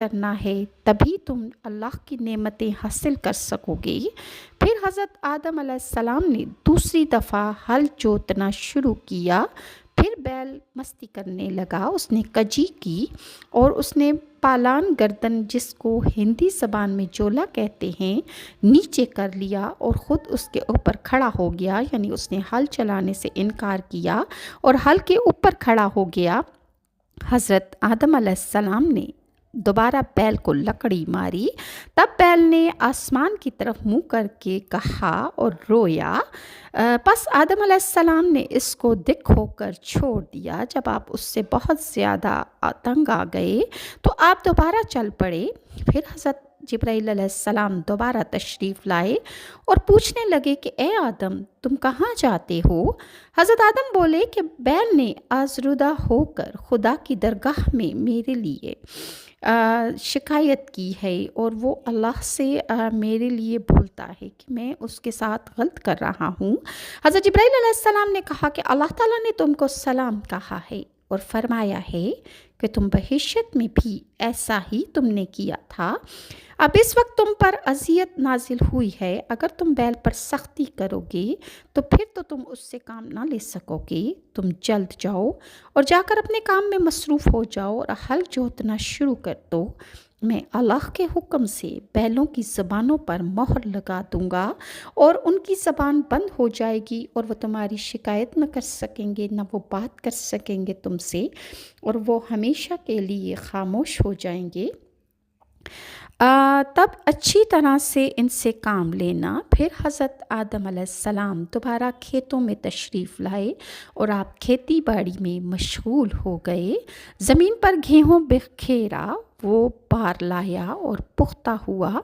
کرنا ہے، تبھی تم اللہ کی نعمتیں حاصل کر سکوگے۔ پھر حضرت آدم علیہ السلام نے دوسری دفعہ ہل جوتنا شروع کیا۔ پھر بیل مستی کرنے لگا، اس نے کجی کی اور اس نے پالان گردن، جس کو ہندی زبان میں جولا کہتے ہیں، نیچے کر لیا اور خود اس کے اوپر کھڑا ہو گیا، یعنی اس نے ہل چلانے سے انکار کیا اور ہل کے اوپر کھڑا ہو گیا۔ حضرت آدم علیہ السلام نے دوبارہ بیل کو لکڑی ماری، تب بیل نے آسمان کی طرف منہ کر کے کہا اور رویا۔ پس آدم علیہ السلام نے اس کو دکھ ہو کر چھوڑ دیا۔ جب آپ اس سے بہت زیادہ تنگ آ گئے تو آپ دوبارہ چل پڑے۔ پھر حضرت جبرائیل علیہ السلام دوبارہ تشریف لائے اور پوچھنے لگے کہ اے آدم، تم کہاں جاتے ہو؟ حضرت آدم بولے کہ بیل نے آزردہ ہو کر خدا کی درگاہ میں میرے لیے شکایت کی ہے، اور وہ اللہ سے میرے لیے بولتا ہے کہ میں اس کے ساتھ غلط کر رہا ہوں۔ حضرت جبرائیل علیہ السلام نے کہا کہ اللہ تعالیٰ نے تم کو سلام کہا ہے اور فرمایا ہے کہ تم بحیثیت میں بھی ایسا ہی تم نے کیا تھا۔ اب اس وقت تم پر اذیت نازل ہوئی ہے، اگر تم بیل پر سختی کرو گے تو پھر تو تم اس سے کام نہ لے سکو گے۔ تم جلد جاؤ اور جا کر اپنے کام میں مصروف ہو جاؤ اور ہل جوتنا شروع کر دو۔ میں اللہ کے حکم سے بیلوں کی زبانوں پر مہر لگا دوں گا اور ان کی زبان بند ہو جائے گی، اور وہ تمہاری شکایت نہ کر سکیں گے، نہ وہ بات کر سکیں گے تم سے، اور وہ ہمیشہ کے لیے خاموش ہو جائیں گے۔ تب اچھی طرح سے ان سے کام لینا۔ پھر حضرت آدم علیہ السلام دوبارہ کھیتوں میں تشریف لائے اور آپ کھیتی باڑی میں مشغول ہو گئے۔ زمین پر گیہوں بکھیرا، وہ بار لایا اور پختہ ہوا،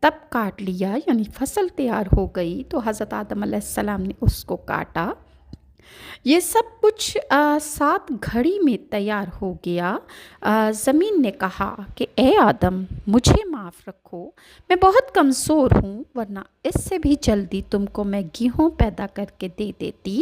تب کاٹ لیا، یعنی فصل تیار ہو گئی تو حضرت آدم علیہ السلام نے اس کو کاٹا۔ یہ سب کچھ 7 گھڑی میں تیار ہو گیا۔ زمین نے کہا کہ اے آدم، مجھے معاف رکھو، میں بہت کمزور ہوں، ورنہ اس سے بھی جلدی تم کو میں گیہوں پیدا کر کے دے دیتی۔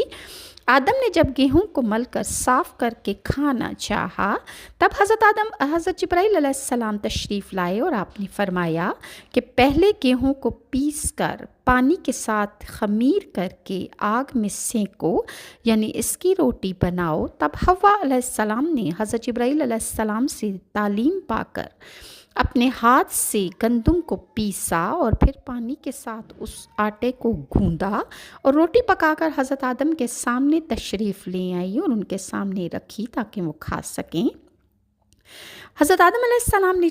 آدم نے جب گیہوں کو مل کر صاف کر کے کھانا چاہا، تب حضرت جبرائیل علیہ السلام تشریف لائے اور آپ نے فرمایا کہ پہلے گیہوں کو پیس کر پانی کے ساتھ خمیر کر کے آگ میں سینکو، یعنی اس کی روٹی بناؤ۔ تب حوا علیہ السلام نے حضرت جبرائیل علیہ السلام سے تعلیم پا کر اپنے ہاتھ سے گندم کو پیسا اور پھر پانی کے ساتھ اس آٹے کو گوندا اور روٹی پکا کر حضرت آدم کے سامنے تشریف لے آئی اور ان کے سامنے رکھی تاکہ وہ کھا سکیں۔ حضرت آدم علیہ السلام نے